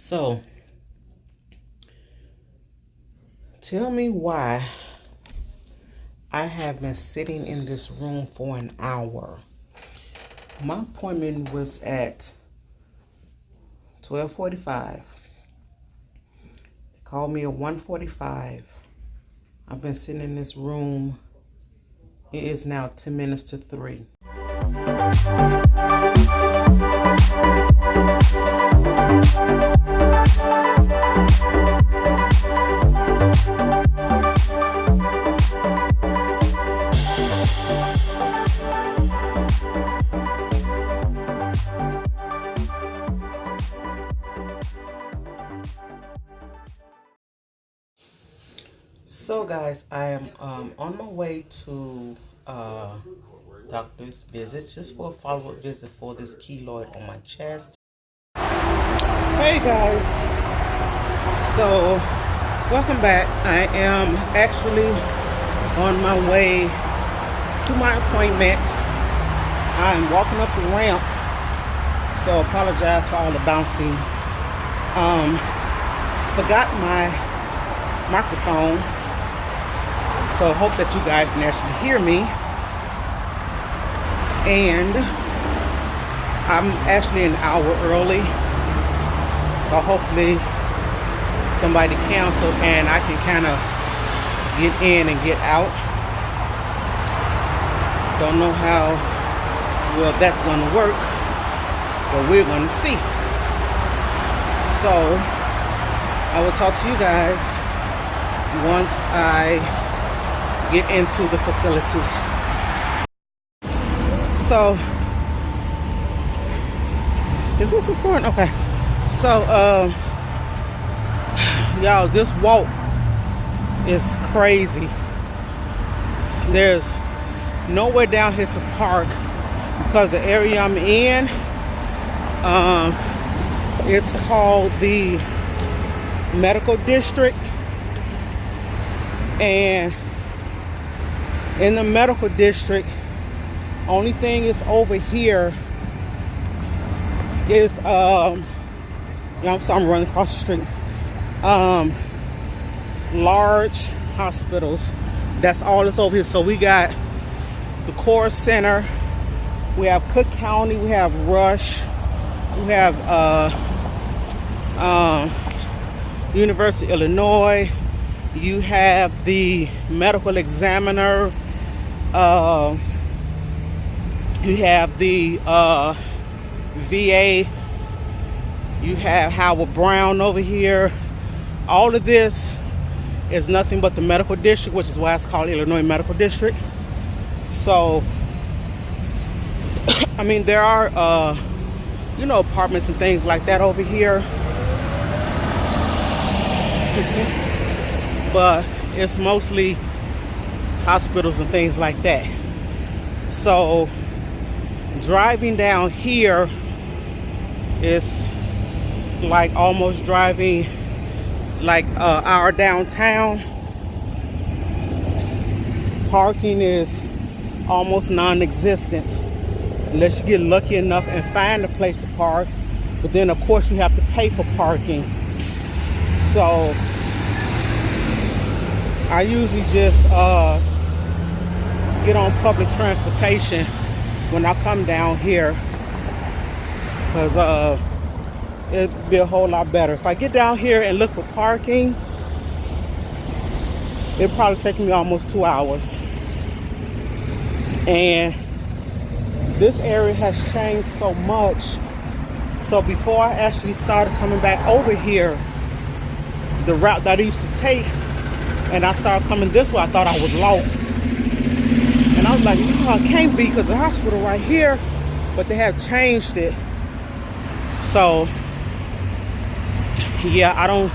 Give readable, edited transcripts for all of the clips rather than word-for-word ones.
So, tell me why I have been sitting in this room for an hour. My appointment was at 12:45. They called me at 1:45. I've been sitting in this room. It is now 10 minutes to 3. So guys, I am on my way to doctor's visit, just for a follow-up visit for this keloid on my chest. Hey guys, so welcome back. I am actually on my way to my appointment. I'm walking up the ramp, so apologize for all the bouncing. Forgot my microphone, so hope that you guys can actually hear me. And I'm actually an hour early, so hopefully somebody canceled and I can kind of get in and get out. Don't know how well that's going to work, but we're going to see. So I will talk to you guys once I get into the facility. So, is this recording? Okay. So, y'all, this walk is crazy. There's nowhere down here to park because the area I'm in, it's called the medical district, and in the medical district, only thing is over here is I'm running across the street, large hospitals. That's all that's over here. So we got the Core Center, we have Cook County, we have Rush, we have University of Illinois, you have the medical examiner, you have the VA, you have Howard Brown over here. All of this is nothing but the medical district, which is why it's called Illinois Medical District. So, I mean, there are, apartments and things like that over here. But it's mostly hospitals and things like that. So driving down here is like almost driving like our downtown. Parking is almost non-existent unless you get lucky enough and find a place to park. But then of course you have to pay for parking. So I usually just get on public transportation when I come down here, because it'd be a whole lot better. If I get down here and look for parking, it'll probably take me almost 2 hours. And this area has changed so much. So before I actually started coming back over here, the route that I used to take, and I started coming this way, I thought I was lost. And I was like, no, it can't be, because the hospital right here, but they have changed it. So, yeah, I don't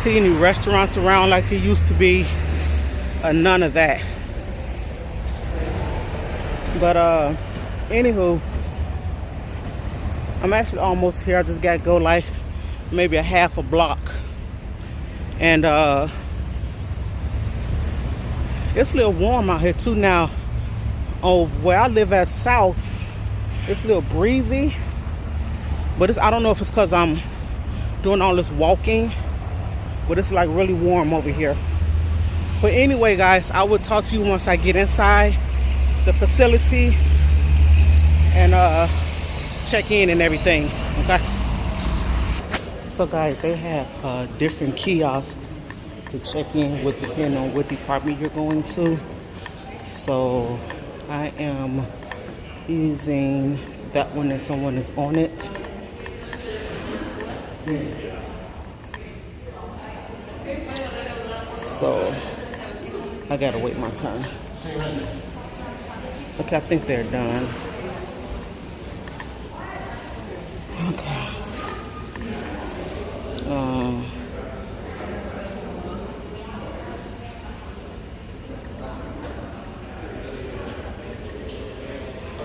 see any restaurants around like there used to be, none of that. But, anywho, I'm actually almost here. I just got to go like maybe a half a block. And, it's a little warm out here too now. Oh, where I live at South, it's a little breezy, but I don't know if it's because I'm doing all this walking, but it's like really warm over here. But anyway, guys, I will talk to you once I get inside the facility and check in and everything. Okay. So guys, they have different kiosks to check in with depending on what department you're going to. So I am using that one and someone is on it. So I gotta wait my turn. Okay, I think they're done. Okay.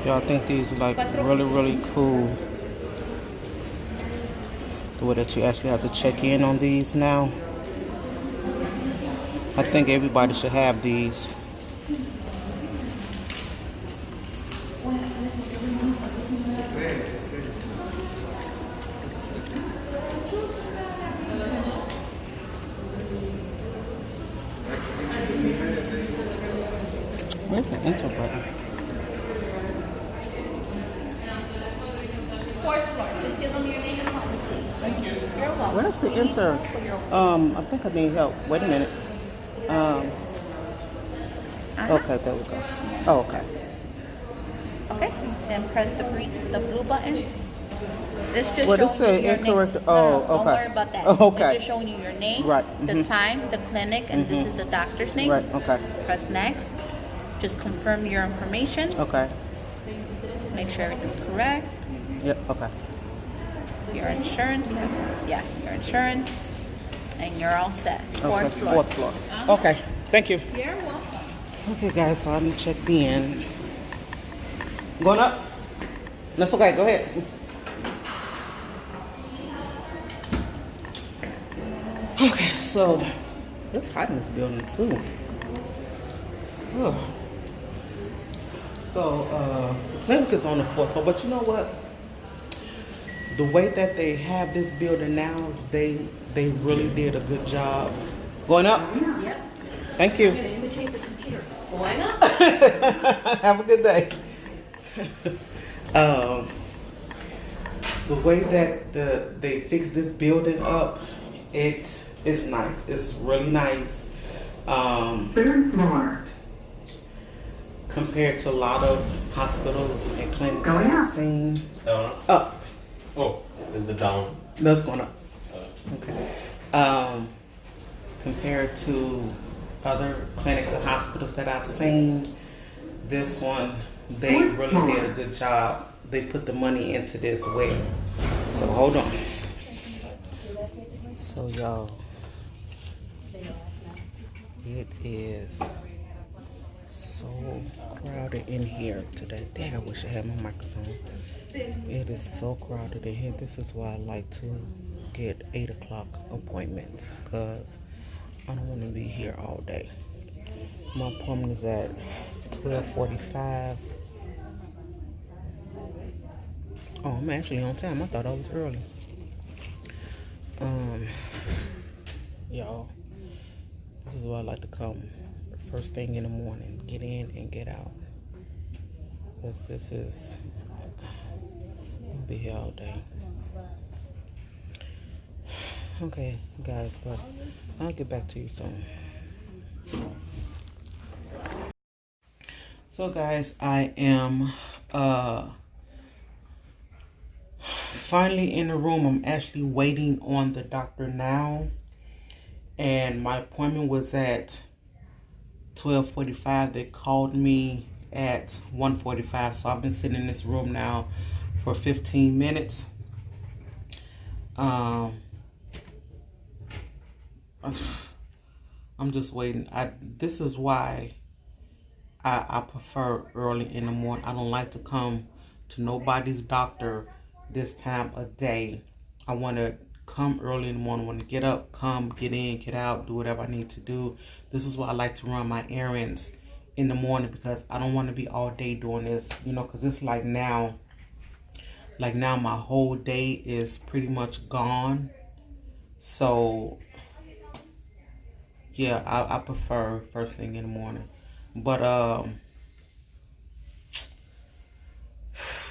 Y'all think these are like really cool. The way that you actually have to check in on these now. I think everybody should have these. Where's the enter button? Where's the enter? I think I need help. Wait a minute. Okay, there we go. Oh, okay. Okay, then press the blue button. It's just Well, showing this said you your incorrect. name. Oh, Don't okay. worry about that. Oh, okay. It's just showing you your name, Right. the time, the clinic, and this is the doctor's name. Right. Okay. Press next. Just confirm your information. Okay. Make sure everything's correct. Yep. Okay. Your insurance, your insurance, and you're all set. Okay. Fourth floor. Fourth floor. Okay. Thank you. You're welcome. Okay, guys. So I'm checked in. Going up? That's okay. Go ahead. Okay. So it's hot in this building too. Ugh. So the clinic is on the fourth floor, but you know what? The way that they have this building now, they really did a good job. Going up? Yep. Thank you. I'm gonna imitate the computer. Going up. Have a good day. The way that they fixed this building up, it's nice. It's really nice. Third floor. Compared to a lot of hospitals and clinics Going I've up. seen. Down. Up. Oh, is the down? That's going up. Okay. Compared to other clinics and hospitals that I've seen, this one, they really did a good job. They put the money into this well. So hold on. So y'all, it is so crowded in here today. Dang, I wish I had my microphone. It is so crowded in here. This is why I like to get 8 o'clock appointments, because I don't want to be here all day. My appointment is at 12:45. Oh, I'm actually on time. I thought I was early. Y'all, this is why I like to come first thing in the morning. Get in and get out. Because this is, I'll be here all day. Okay, guys, but I'll get back to you soon. So, guys, I am finally in the room. I'm actually waiting on the doctor now. And my appointment was at 12:45. They called me at 1:45. So I've been sitting in this room now for 15 minutes. I'm just waiting. This is why I prefer early in the morning. I don't like to come to nobody's doctor this time of day. I want to come early in the morning. I want to get up, come, get in, get out, do whatever I need to do. This is why I like to run my errands in the morning, because I don't want to be all day doing this, you know, because it's like now my whole day is pretty much gone. So yeah, I prefer first thing in the morning. But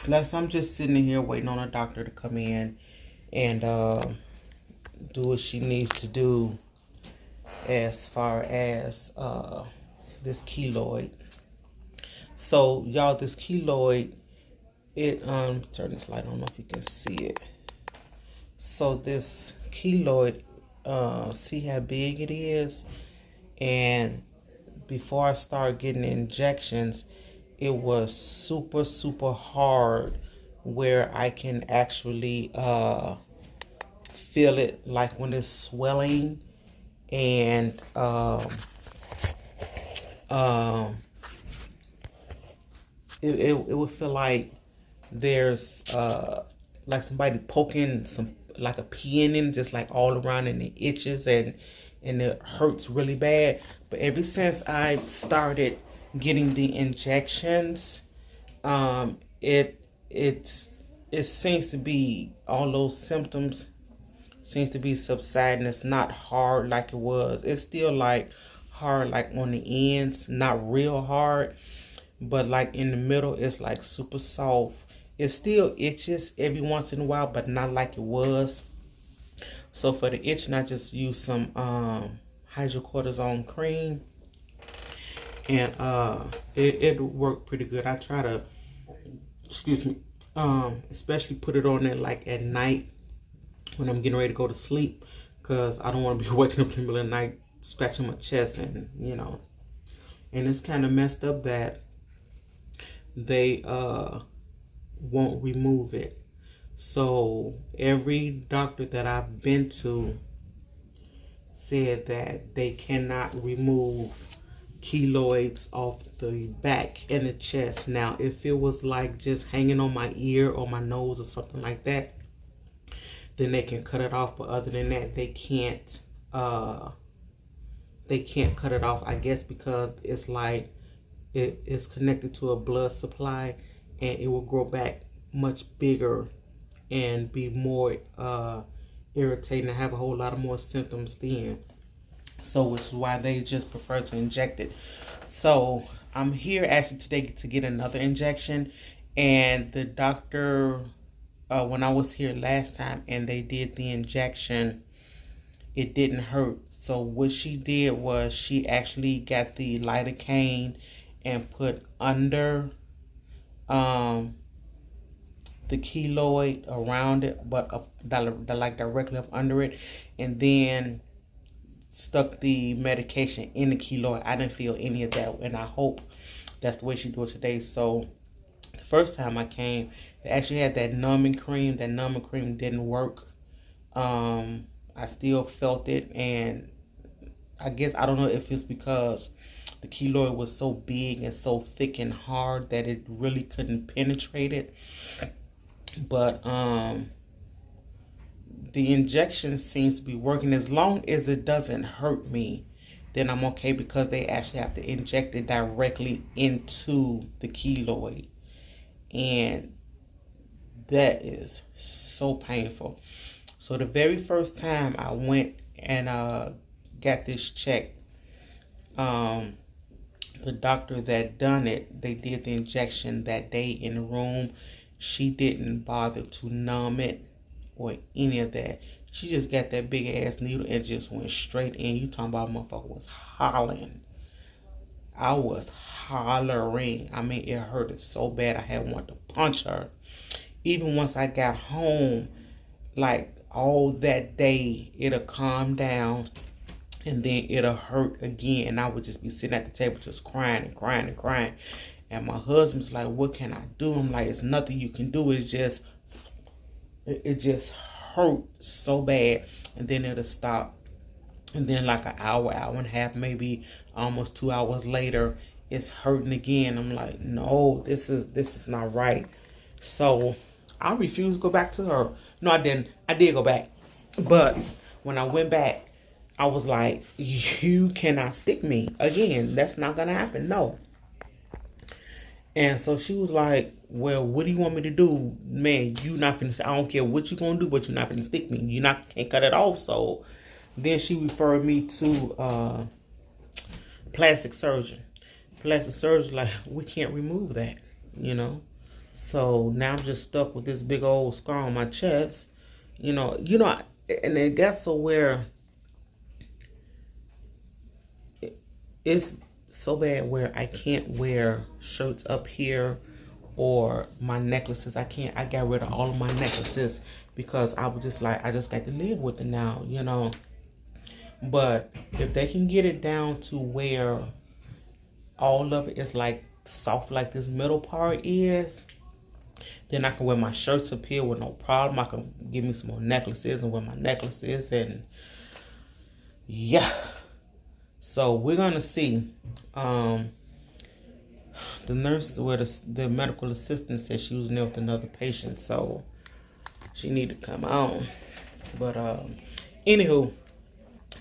like, so I'm just sitting in here waiting on a doctor to come in and do what she needs to do as far as this keloid. So y'all, this keloid, it turn this light on, I don't know if you can see it. So this keloid, see how big it is? And before I started getting injections, it was super, super hard where I can actually feel it, like when it's swelling, and it would feel like there's like somebody poking some, like a pin in, just like all around, and it itches and it hurts really bad. But ever since I started getting the injections, it seems to be, all those symptoms seems to be subsiding. It's not hard like it was. It's still like hard, like on the ends, not real hard, but like in the middle, it's like super soft. It still itches every once in a while, but not like it was. So for the itching, I just use some hydrocortisone cream, and it worked pretty good. I try to, excuse me, especially put it on there like at night when I'm getting ready to go to sleep, because I don't want to be waking up in the middle of the night scratching my chest, and you know, and it's kind of messed up that they won't remove it. So every doctor that I've been to said that they cannot remove keloids off the back and the chest. Now, if it was like just hanging on my ear or my nose or something like that, then they can cut it off. But other than that, they can't cut it off, I guess, because it's like it's connected to a blood supply, and it will grow back much bigger and be more irritating and have a whole lot of more symptoms then. So which is why they just prefer to inject it. So I'm here actually today to get another injection, and the doctor, when I was here last time and they did the injection, it didn't hurt. So what she did was she actually got the lidocaine and put under the keloid around it, but like directly up under it, and then stuck the medication in the keloid. I didn't feel any of that, and I hope that's the way she do it today. So the first time I came, they actually had that numbing cream. That numbing cream didn't work. I still felt it, and I guess, I don't know if it's because the keloid was so big and so thick and hard that it really couldn't penetrate it. But the injection seems to be working. As long as it doesn't hurt me, then I'm okay, because they actually have to inject it directly into the keloid, and that is so painful. So the very first time I went and got this checked, the doctor that done it, they did the injection that day in the room. She didn't bother to numb it or any of that. She just got that big ass needle and just went straight in. You talking about, motherfucker was hollering. I was hollering. I mean, it hurted so bad I had wanted to punch her. Even once I got home, like all that day, it'll calm down, and then it'll hurt again, and I would just be sitting at the table just crying and crying and crying. And my husband's like, what can I do? I'm like, it's nothing you can do. It's just, it just hurt so bad, and then it'll stop. And then like an hour, hour and a half, maybe almost 2 hours later, it's hurting again. I'm like, no, this is not right. So I refused to go back to her. No, I didn't. I did go back. But when I went back, I was like, you cannot stick me again. That's not going to happen. No. And so she was like, well, what do you want me to do? Man, you not finna, I don't care what you gonna do, but you're not finna stick me. You not can't cut it off. So then she referred me to plastic surgeon. Plastic surgeon, like, we can't remove that, you know. So now I'm just stuck with this big old scar on my chest, you know, and it got so where it's so bad where I can't wear shirts up here or my necklaces. I got rid of all of my necklaces because I was just like, I just got to live with it now, you know. But if they can get it down to where all of it is like soft like this middle part is, then I can wear my shirts up here with no problem. I can give me some more necklaces and wear my necklaces, and yeah. So we're gonna see. The nurse, where the medical assistant said she was in there with another patient, so she need to come on. But anywho,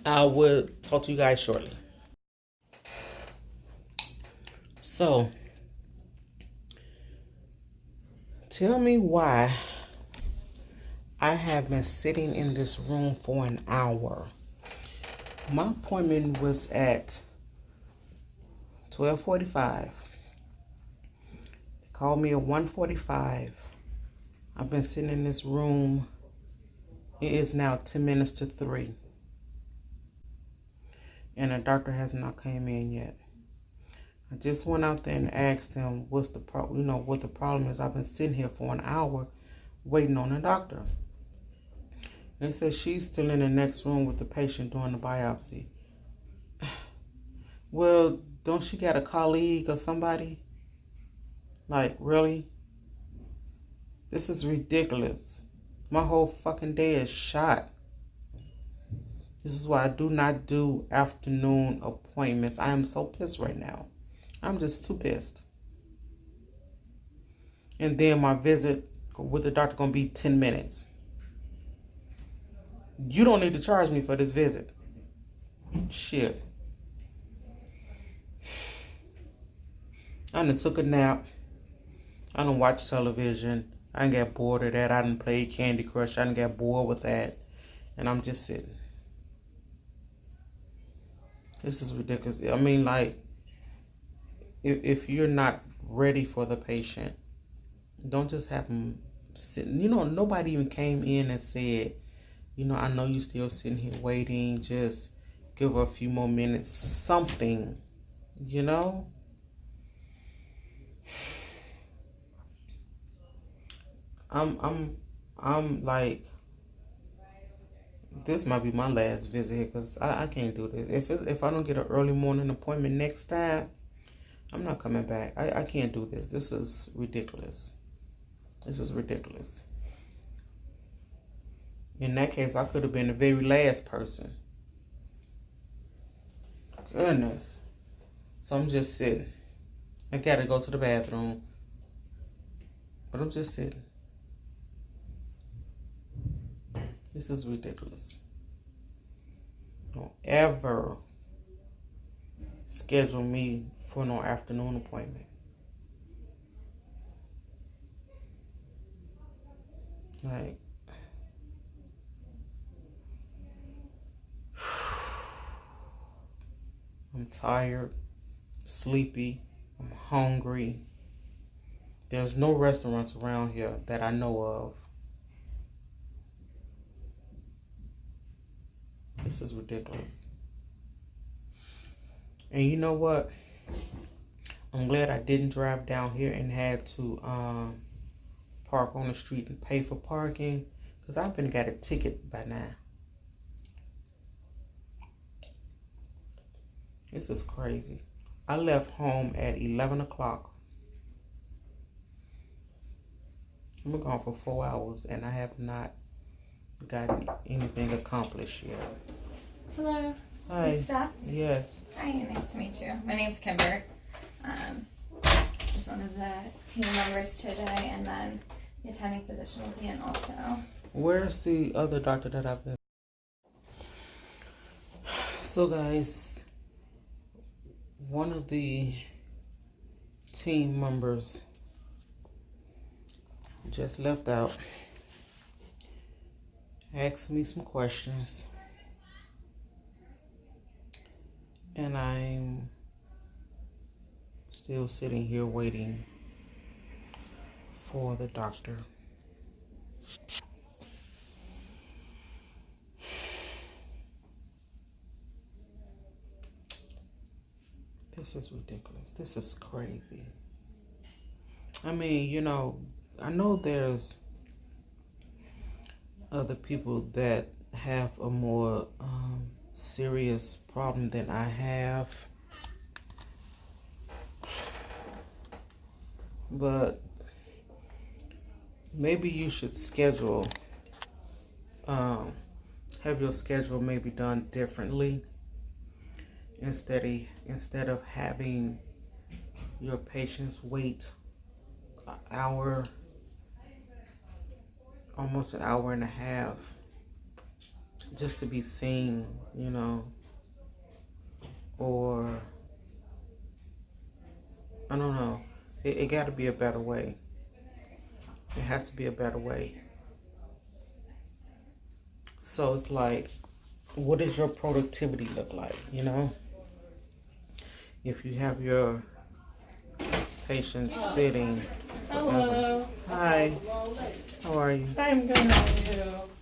I will talk to you guys shortly. So, tell me why I have been sitting in this room for an hour. My appointment was at 12:45. They called me at 1:45. I've been sitting in this room. It is now 10 minutes to 3. And the doctor has not came in yet. I just went out there and asked him what's the what the problem is. I've been sitting here for an hour waiting on the doctor. They said she's still in the next room with the patient doing the biopsy. Well, don't she got a colleague or somebody? Like, really? This is ridiculous. My whole fucking day is shot. This is why I do not do afternoon appointments. I am so pissed right now. I'm just too pissed. And then my visit with the doctor gonna be 10 minutes. You don't need to charge me for this visit. Shit. I done took a nap. I done watched television. I done got bored of that. I done played Candy Crush. I done got bored with that. And I'm just sitting. This is ridiculous. I mean, like, if you're not ready for the patient, don't just have them sitting. You know, nobody even came in and said, you know, I know you still sitting here waiting. Just give her a few more minutes. Something, you know? I'm like, this might be my last visit here because I can't do this. If I don't get an early morning appointment next time, I'm not coming back. I can't do this. This is ridiculous. This is ridiculous. In that case, I could have been the very last person. Goodness. So I'm just sitting. I gotta go to the bathroom. But I'm just sitting. This is ridiculous. Don't ever schedule me for no afternoon appointment. Like, I'm tired, sleepy, I'm hungry. There's no restaurants around here that I know of. This is ridiculous. And you know what? I'm glad I didn't drive down here and had to park on the street and pay for parking, because I've been got a ticket by now. This is crazy. I left home at 11 o'clock. I'm gone for 4 hours and I have not gotten anything accomplished yet. Hello. Hi. Miss Dots? Yes. Hi, nice to meet you. My name's Kimber. Just one of the team members today, and then the attending physician will be in also. Where's the other doctor that I've been? So guys, one of the team members just left out, asked me some questions, and I'm still sitting here waiting for the doctor. This is ridiculous. This is crazy. I mean, you know, I know there's other people that have a more serious problem than I have. But maybe you should schedule, have your schedule maybe done differently. Instead of having your patients wait an hour, almost an hour and a half, just to be seen, you know, or I don't know. It got to be a better way. It has to be a better way. So it's like, what does your productivity look like, you know? If you have your patients sitting. Hello. Hi. How are you? I'm good. How are you?